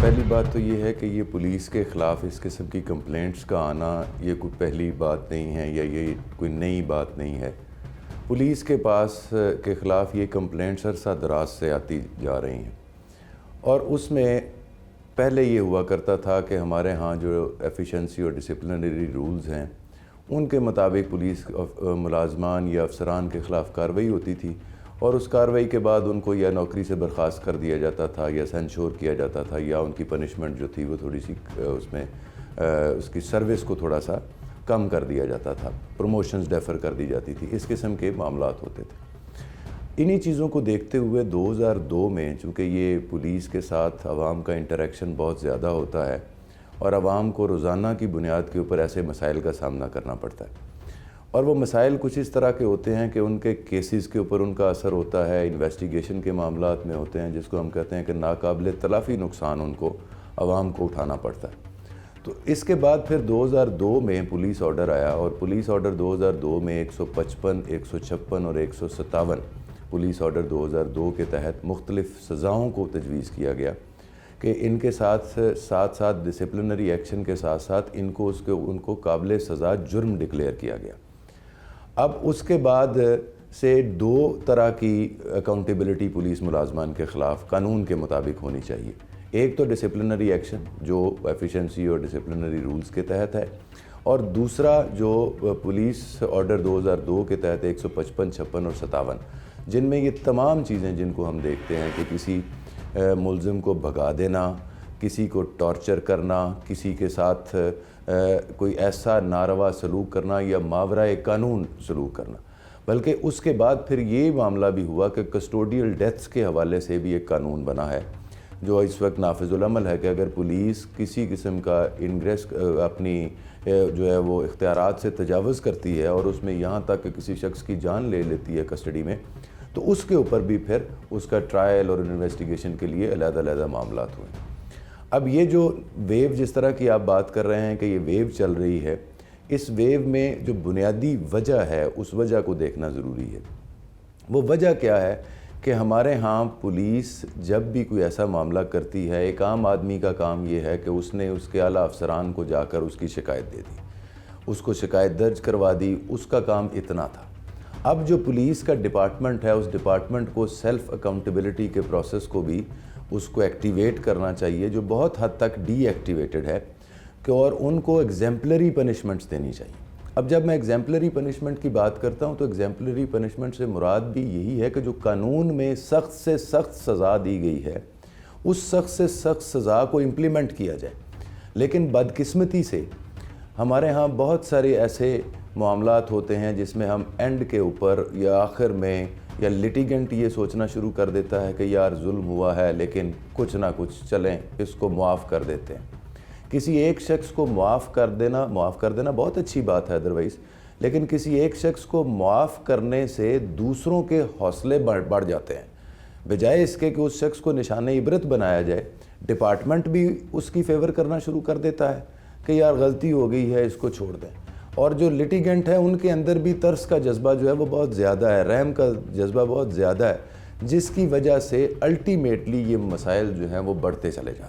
پہلی بات تو یہ ہے کہ یہ پولیس کے خلاف اس قسم کی کمپلینٹس کا آنا یہ کوئی پہلی بات نہیں ہے یا یہ کوئی نئی بات نہیں ہے۔ پولیس کے پاس کے خلاف یہ کمپلینٹس عرصہ دراز سے آتی جا رہی ہیں، اور اس میں پہلے یہ ہوا کرتا تھا کہ ہمارے ہاں جو ایفیشنسی اور ڈسپلنری رولز ہیں ان کے مطابق پولیس ملازمان یا افسران کے خلاف کارروائی ہوتی تھی، اور اس کارروائی کے بعد ان کو یا نوکری سے برخاست کر دیا جاتا تھا یا سینشور کیا جاتا تھا، یا ان کی پنشمنٹ جو تھی وہ تھوڑی سی اس کی سروس کو تھوڑا سا کم کر دیا جاتا تھا، پروموشنز ڈیفر کر دی جاتی تھی، اس قسم کے معاملات ہوتے تھے۔ انہی چیزوں کو دیکھتے ہوئے 2002 میں چونکہ یہ پولیس کے ساتھ عوام کا انٹریکشن بہت زیادہ ہوتا ہے اور عوام کو روزانہ کی بنیاد کے اوپر ایسے مسائل کا سامنا کرنا پڑتا ہے، اور وہ مسائل کچھ اس طرح کے ہوتے ہیں کہ ان کے کیسز کے اوپر ان کا اثر ہوتا ہے، انویسٹیگیشن کے معاملات میں ہوتے ہیں، جس کو ہم کہتے ہیں کہ ناقابل تلافی نقصان ان کو عوام کو اٹھانا پڑتا ہے۔ تو اس کے بعد پھر 2002 میں پولیس آرڈر آیا، اور پولیس آرڈر 2002 میں 155، 156 اور 157 پولیس آرڈر 2002 کے تحت مختلف سزاؤں کو تجویز کیا گیا کہ ان کے ساتھ ساتھ ڈسپلنری ایکشن کے ساتھ ساتھ ان کو قابل سزا جرم ڈکلیئر کیا گیا۔ اب اس کے بعد سے دو طرح کی اکاؤنٹیبلٹی پولیس ملازمان کے خلاف قانون کے مطابق ہونی چاہیے۔ ایک تو ڈسپلنری ایکشن جو ایفیشنسی اور ڈسپلنری رولز کے تحت ہے، اور دوسرا جو پولیس آرڈر 2002 کے تحت 155، 56 اور 57، جن میں یہ تمام چیزیں جن کو ہم دیکھتے ہیں کہ کسی ملزم کو بھگا دینا، کسی کو ٹارچر کرنا، کسی کے ساتھ کوئی ایسا ناروا سلوک کرنا یا ماورائے قانون سلوک کرنا، بلکہ اس کے بعد پھر یہ معاملہ بھی ہوا کہ کسٹوڈیل ڈیتھس کے حوالے سے بھی ایک قانون بنا ہے جو اس وقت نافذ العمل ہے کہ اگر پولیس کسی قسم کا انگریس اپنی جو ہے وہ اختیارات سے تجاوز کرتی ہے اور اس میں یہاں تک کہ کسی شخص کی جان لے لیتی ہے کسٹڈی میں، تو اس کے اوپر بھی پھر اس کا ٹرائل اور انویسٹیگیشن کے لیے علیحدہ علیحدہ معاملات ہوئے۔ اب یہ جو ویو جس طرح کی آپ بات کر رہے ہیں کہ یہ ویو چل رہی ہے، اس ویو میں جو بنیادی وجہ ہے اس وجہ کو دیکھنا ضروری ہے۔ وہ وجہ کیا ہے کہ ہمارے ہاں پولیس جب بھی کوئی ایسا معاملہ کرتی ہے، ایک عام آدمی کا کام یہ ہے کہ اس نے اس کے اعلیٰ افسران کو جا کر اس کی شکایت دے دی، اس کو شکایت درج کروا دی، اس کا کام اتنا تھا۔ اب جو پولیس کا ڈپارٹمنٹ ہے اس ڈپارٹمنٹ کو سیلف اکاؤنٹیبلٹی کے پروسیس کو بھی اس کو ایکٹیویٹ کرنا چاہیے، جو بہت حد تک ڈی ایکٹیویٹڈ ہے، کہ اور ان کو ایگزیمپلری پنشمنٹس دینی چاہیے۔ اب جب میں ایگزیمپلری پنشمنٹ کی بات کرتا ہوں تو ایگزیمپلری پنشمنٹ سے مراد بھی یہی ہے کہ جو قانون میں سخت سے سخت سزا دی گئی ہے اس سخت سے سخت سزا کو امپلیمنٹ کیا جائے۔ لیکن بدقسمتی سے ہمارے ہاں بہت سارے ایسے معاملات ہوتے ہیں جس میں ہم اینڈ کے اوپر یا آخر میں یا لٹیگنٹ یہ سوچنا شروع کر دیتا ہے کہ یار ظلم ہوا ہے لیکن کچھ نہ کچھ چلیں اس کو معاف کر دیتے ہیں۔ کسی ایک شخص کو معاف کر دینا بہت اچھی بات ہے ادروائز، لیکن کسی ایک شخص کو معاف کرنے سے دوسروں کے حوصلے بڑھ جاتے ہیں، بجائے اس کے کہ اس شخص کو نشان عبرت بنایا جائے۔ ڈپارٹمنٹ بھی اس کی فیور کرنا شروع کر دیتا ہے کہ یار غلطی ہو گئی ہے اس کو چھوڑ دیں، اور جو لٹیگنٹ ہیں ان کے اندر بھی ترس کا جذبہ جو ہے وہ بہت زیادہ ہے، رحم کا جذبہ بہت زیادہ ہے، جس کی وجہ سے الٹیمیٹلی یہ مسائل جو ہیں وہ بڑھتے چلے جاتے ہیں۔